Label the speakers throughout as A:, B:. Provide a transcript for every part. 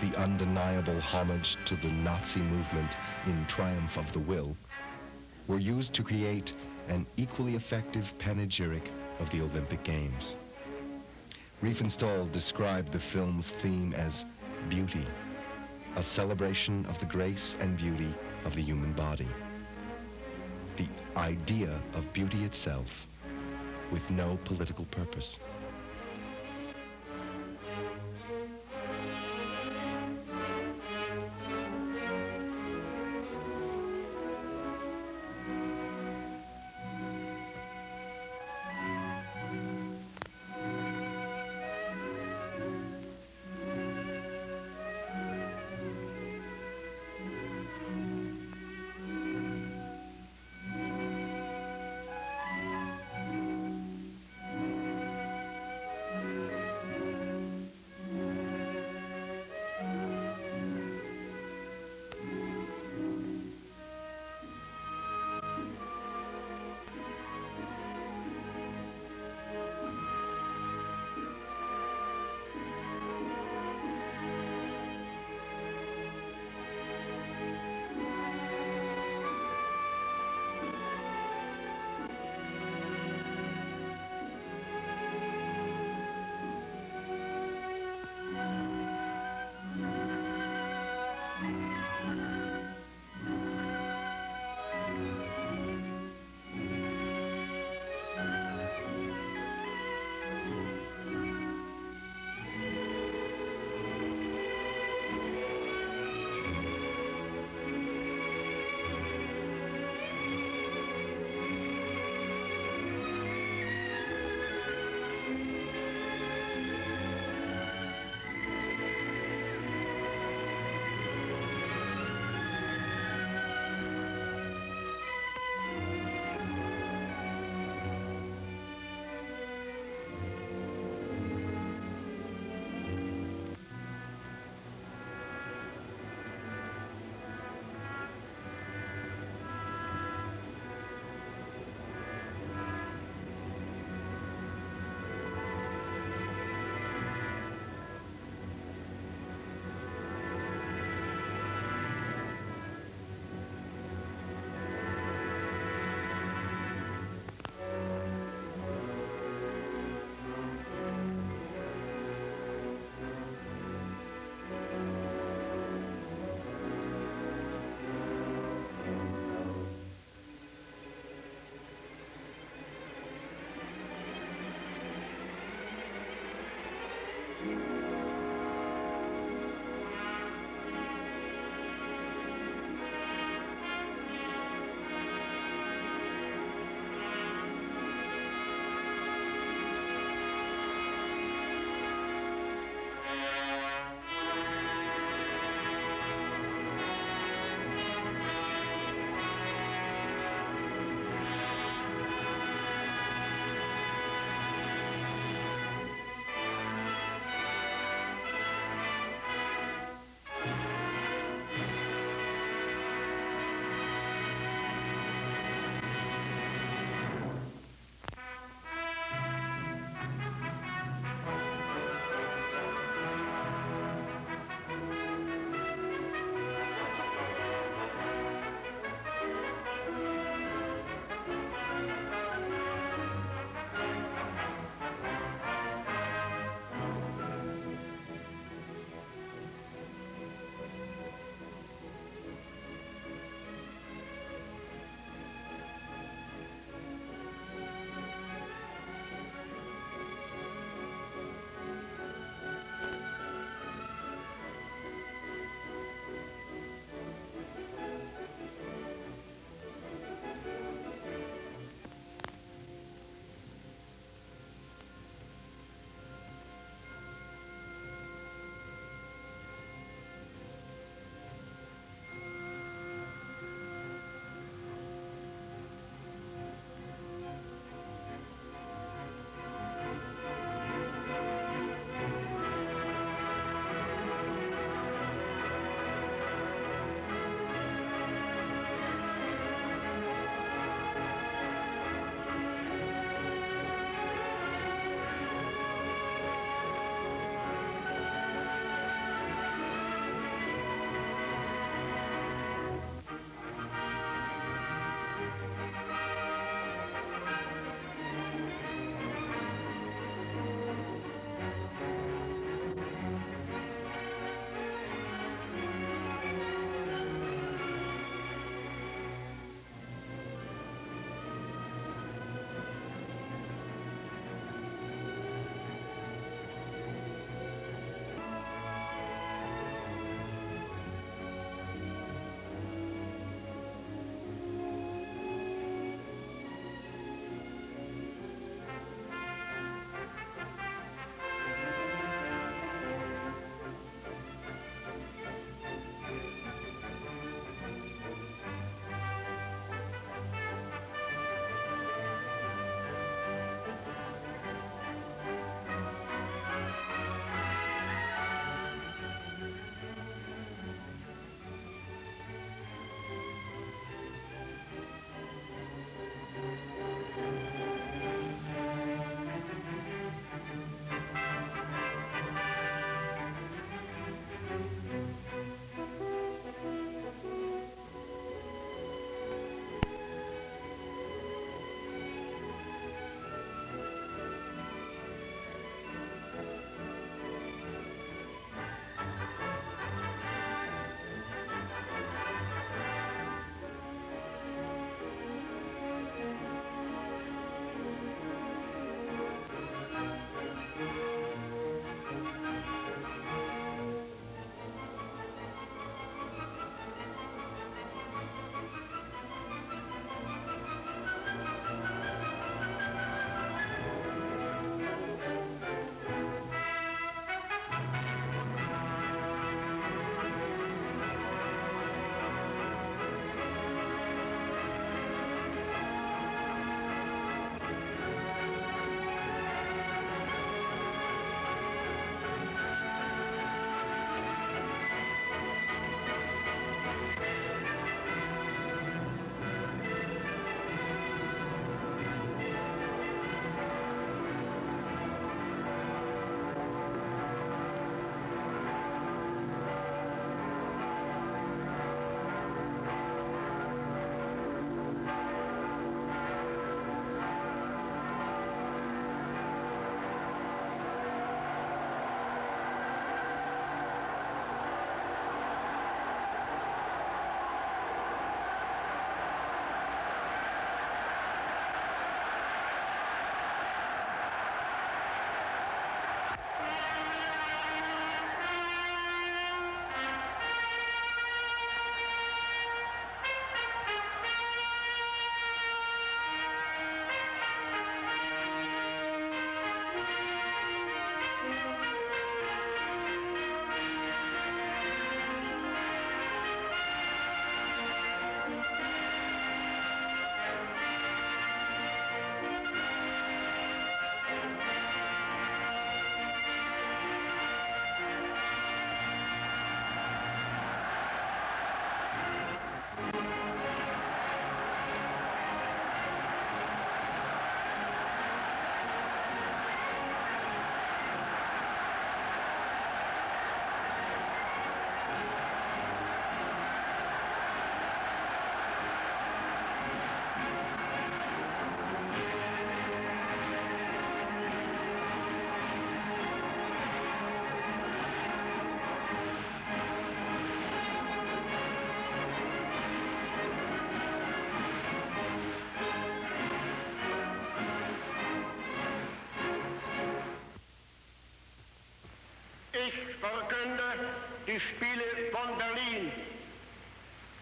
A: the undeniable homage to the Nazi movement in Triumph of the Will, were used to create an equally effective panegyric of the Olympic Games. Riefenstahl described the film's theme as beauty, a celebration of the grace and beauty of the human body. The idea of beauty itself, with no political purpose.
B: Spiele von Berlin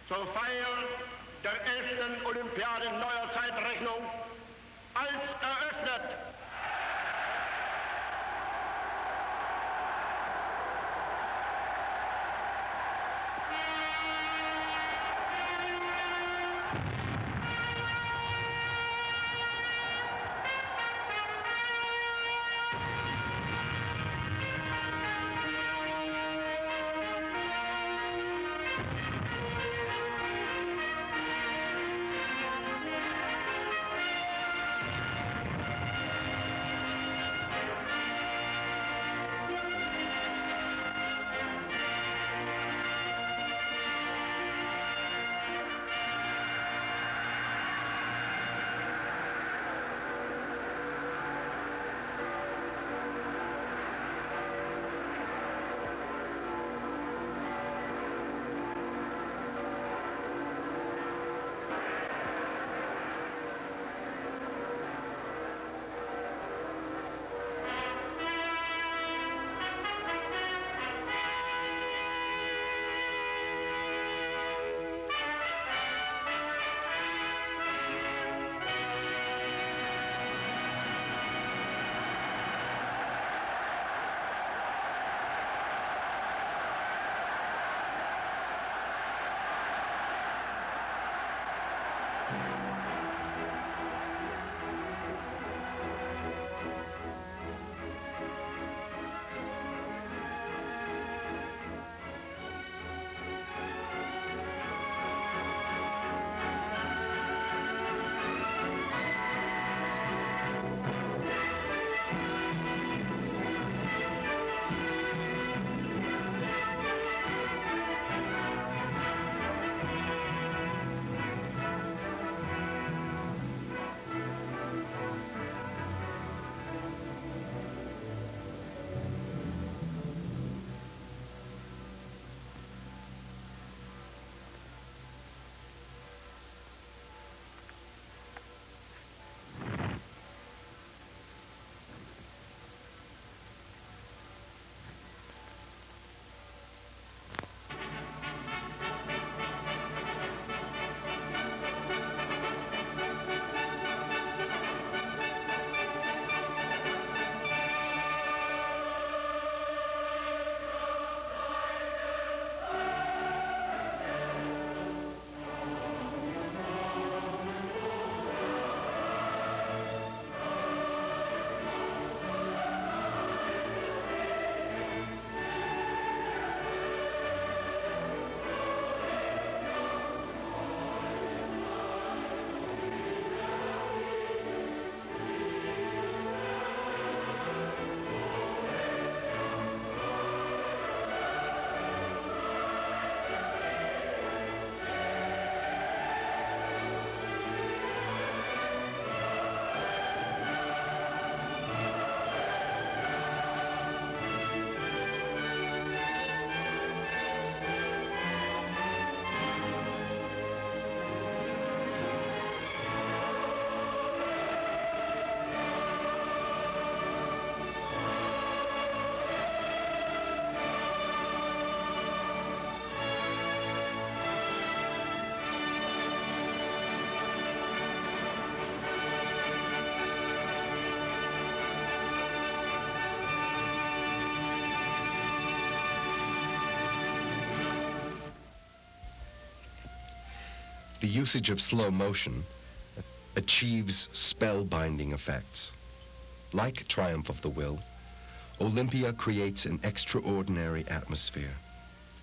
B: zur Feier der 11. Olympiade neuer Zeitrechnung als eröffnet.
A: The usage of slow motion achieves spellbinding effects. Like Triumph of the Will, Olympia creates an extraordinary atmosphere,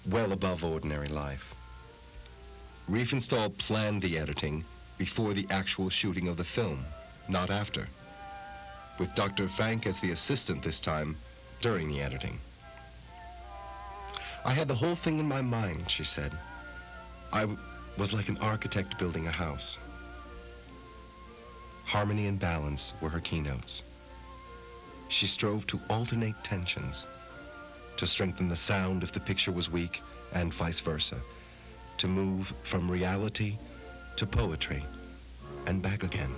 A: well above ordinary life. Riefenstahl planned the editing before the actual shooting of the film, not after, with Dr. Frank as the assistant this time during the editing. I had the whole thing in my mind, she said. I was like an architect building a house. Harmony and balance were her keynotes. She strove to alternate tensions, to strengthen the sound if the picture was weak, and vice versa, to move from reality to poetry and back again.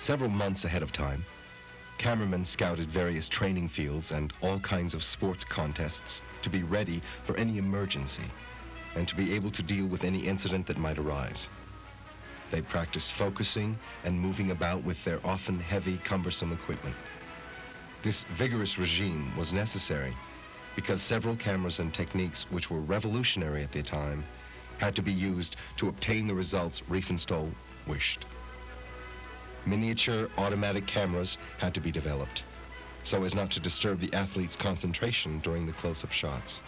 A: Several months ahead of time, cameramen scouted various training fields and all kinds of sports contests to be ready for any emergency and to be able to deal with any incident that might arise. They practiced focusing and moving about with their often heavy, cumbersome equipment. This vigorous regime was necessary because several cameras and techniques which were revolutionary at the time had to be used to obtain the results Riefenstahl wished. Miniature automatic cameras had to be developed so as not to disturb the athlete's concentration during the close-up shots.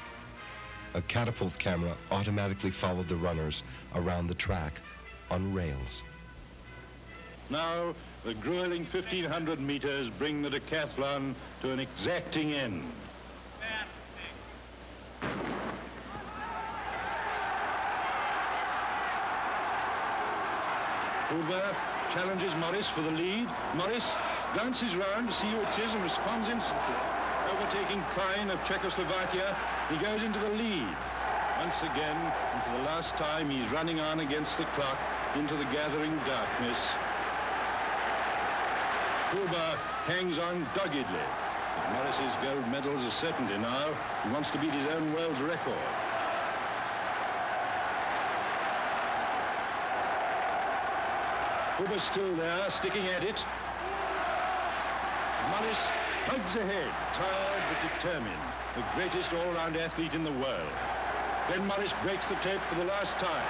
A: A catapult camera automatically followed the runners around the track on rails.
C: Now, the grueling 1,500 meters bring the decathlon to an exacting end. Huber challenges Morris for the lead. Morris glances round to see who it is and responds instantly. Overtaking Klein of Czechoslovakia, he goes into the lead. Once again, and for the last time, he's running on against the clock into the gathering darkness. Huber hangs on doggedly. But Morris's gold medal is a certainty now. He wants to beat his own world's record. Huber's still there, sticking at it. Morris hugs ahead, tired but determined, the greatest all-round athlete in the world. Then Morris breaks the tape for the last time.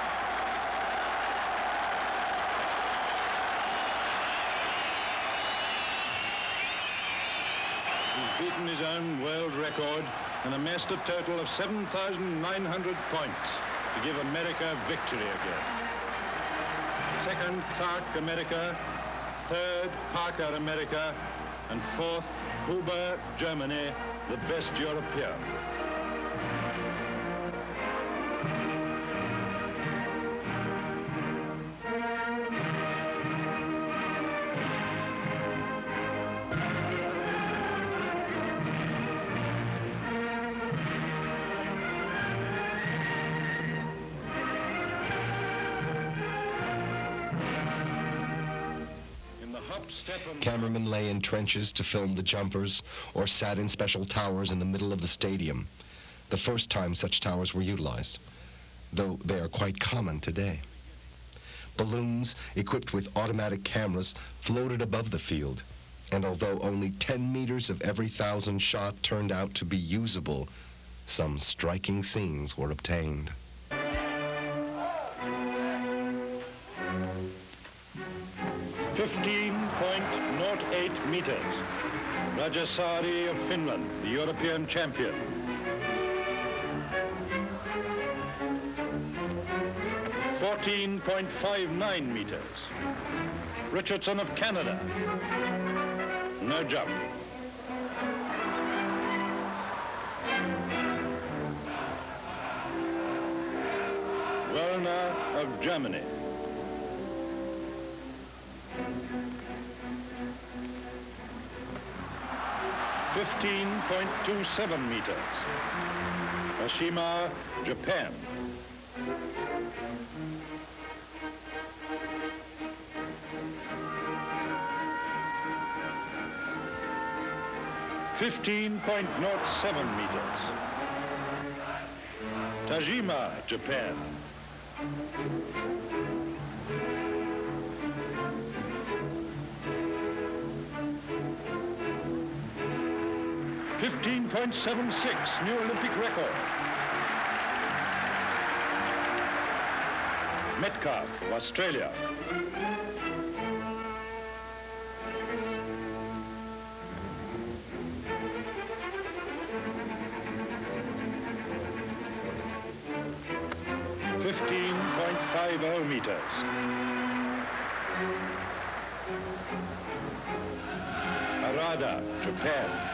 C: He's beaten his own world record and amassed a total of 7,900 points to give America victory again. Second, Clark, America. Third, Parker, America. And fourth, Huber, Germany, the best European.
A: Cameramen lay in trenches to film the jumpers or sat in special towers in the middle of the stadium, the first time such towers were utilized, though they are quite common today. Balloons equipped with automatic cameras floated above the field, and although only 10 meters of every 1,000 shot turned out to be usable, some striking scenes were obtained.
C: 15.08 meters. Rajasari of Finland, the European champion. 14.59 meters. Richardson of Canada. No jump. Wellner of Germany. 15.27 meters. Oshima, Japan. .07 meters. Tajima, Japan. 15.76, new Olympic record. Metcalf of Australia. .50 meters. Harada, Japan.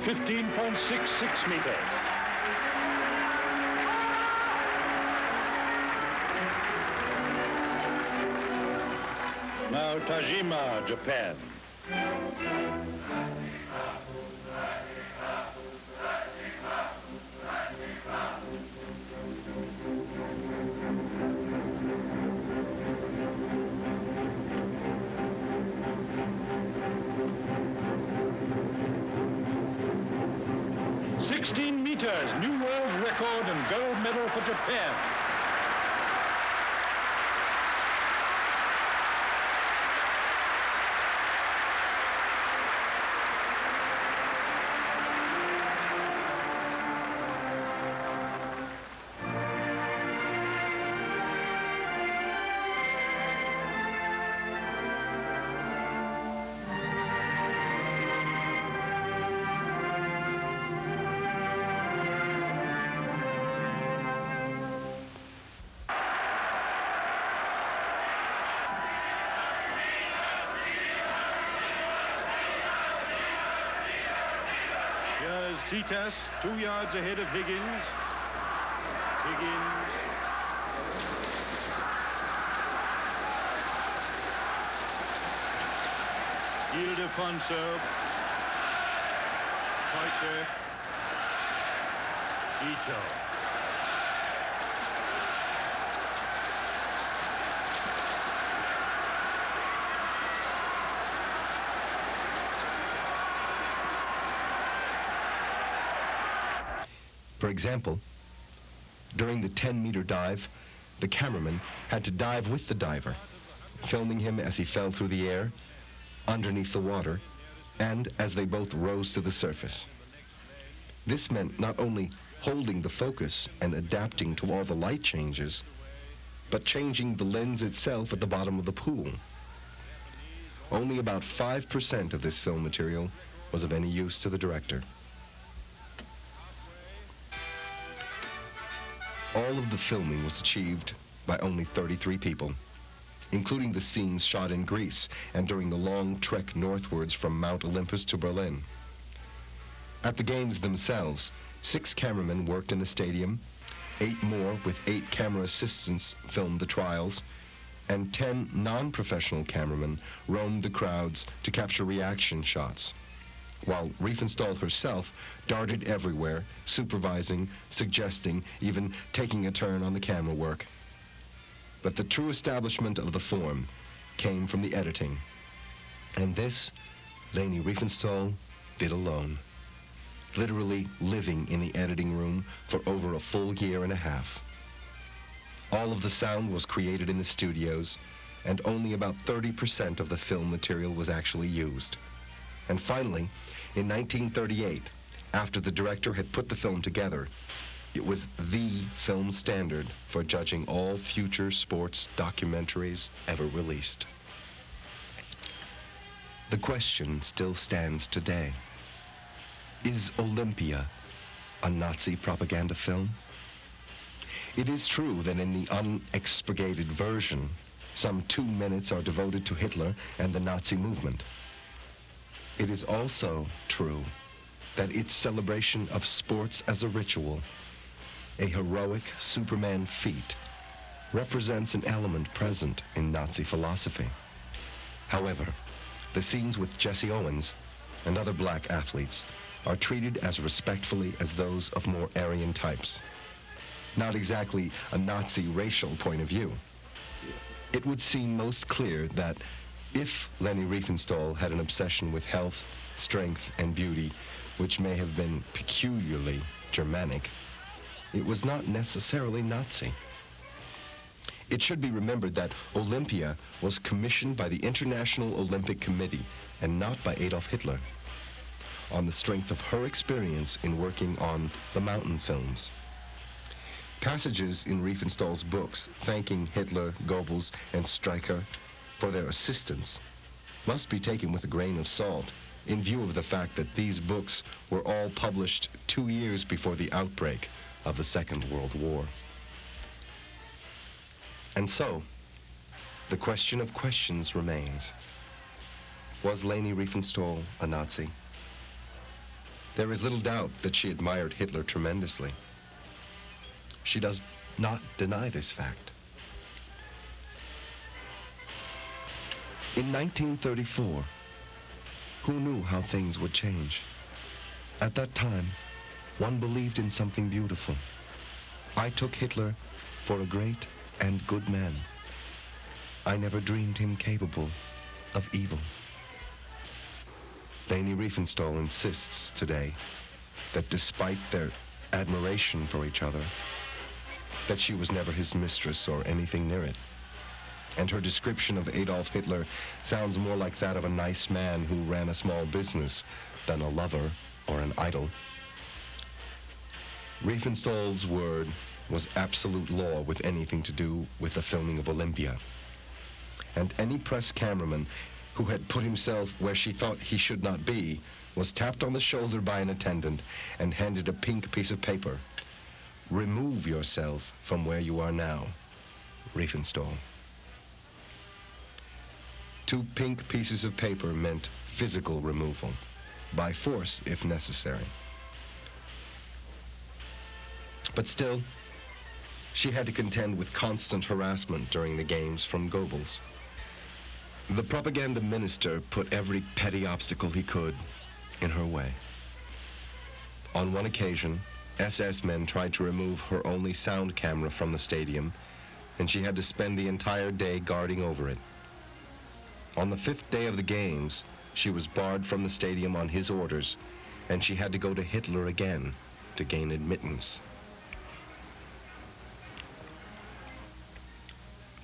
C: 15.66 meters. Now Tajima, Japan. 16 meters, new world record and gold medal for Japan. Here's Titas, 2 yards ahead of Higgins. Higgins. Ildefonso. Teuter. Ito.
A: For example, during the 10-meter dive, the cameraman had to dive with the diver, filming him as he fell through the air, underneath the water, and as they both rose to the surface. This meant not only holding the focus and adapting to all the light changes, but changing the lens itself at the bottom of the pool. Only about 5% of this film material was of any use to the director. All of the filming was achieved by only 33 people, including the scenes shot in Greece and during the long trek northwards from Mount Olympus to Berlin. At the games themselves, 6 cameramen worked in the stadium, 8 more with 8 camera assistants filmed the trials, and 10 non-professional cameramen roamed the crowds to capture reaction shots, while Riefenstahl herself darted everywhere, supervising, suggesting, even taking a turn on the camera work. But the true establishment of the form came from the editing. And this, Leni Riefenstahl did alone, literally living in the editing room for over a full year and a half. All of the sound was created in the studios, and only about 30% of the film material was actually used. And finally, in 1938, after the director had put the film together, it was the film standard for judging all future sports documentaries ever released. The question still stands today. Is Olympia a Nazi propaganda film? It is true that in the unexpurgated version, some 2 minutes are devoted to Hitler and the Nazi movement. It is also true that its celebration of sports as a ritual, a heroic Superman feat, represents an element present in Nazi philosophy. However, the scenes with Jesse Owens and other black athletes are treated as respectfully as those of more Aryan types. Not exactly a Nazi racial point of view. It would seem most clear that if Leni Riefenstahl had an obsession with health, strength, and beauty, which may have been peculiarly Germanic, it was not necessarily Nazi. It should be remembered that Olympia was commissioned by the International Olympic Committee and not by Adolf Hitler, on the strength of her experience in working on the mountain films. Passages in Riefenstahl's books thanking Hitler, Goebbels, and Streicher for their assistance must be taken with a grain of salt in view of the fact that these books were all published 2 years before the outbreak of the Second World War. And so, the question of questions remains. Was Leni Riefenstahl a Nazi? There is little doubt that she admired Hitler tremendously. She does not deny this fact. In 1934, who knew how things would change? At that time, one believed in something beautiful. I took Hitler for a great and good man. I never dreamed him capable of evil. Leni Riefenstahl insists today that despite their admiration for each other, that she was never his mistress or anything near it. And her description of Adolf Hitler sounds more like that of a nice man who ran a small business than a lover or an idol. Riefenstahl's word was absolute law with anything to do with the filming of Olympia. And any press cameraman who had put himself where she thought he should not be was tapped on the shoulder by an attendant and handed a pink piece of paper. Remove yourself from where you are now, Riefenstahl. 2 pink pieces of paper meant physical removal, by force if necessary. But still, she had to contend with constant harassment during the games from Goebbels. The propaganda minister put every petty obstacle he could in her way. On one occasion, SS men tried to remove her only sound camera from the stadium, and she had to spend the entire day guarding over it. On the 5th day of the games, she was barred from the stadium on his orders, and she had to go to Hitler again to gain admittance.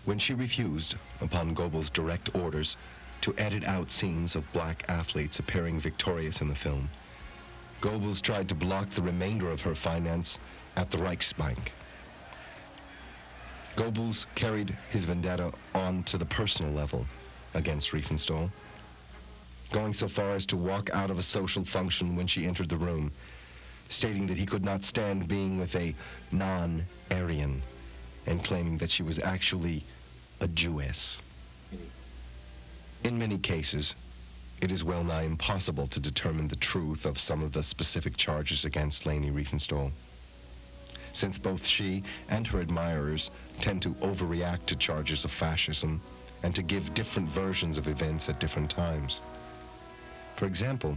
A: When she refused, upon Goebbels' direct orders, to edit out scenes of black athletes appearing victorious in the film, Goebbels tried to block the remainder of her finance at the Reichsbank. Goebbels carried his vendetta on to the personal level against Riefenstahl, going so far as to walk out of a social function when she entered the room, stating that he could not stand being with a non-Aryan, and claiming that she was actually a Jewess. In many cases, it is well nigh impossible to determine the truth of some of the specific charges against Leni Riefenstahl, since both she and her admirers tend to overreact to charges of fascism and to give different versions of events at different times. For example,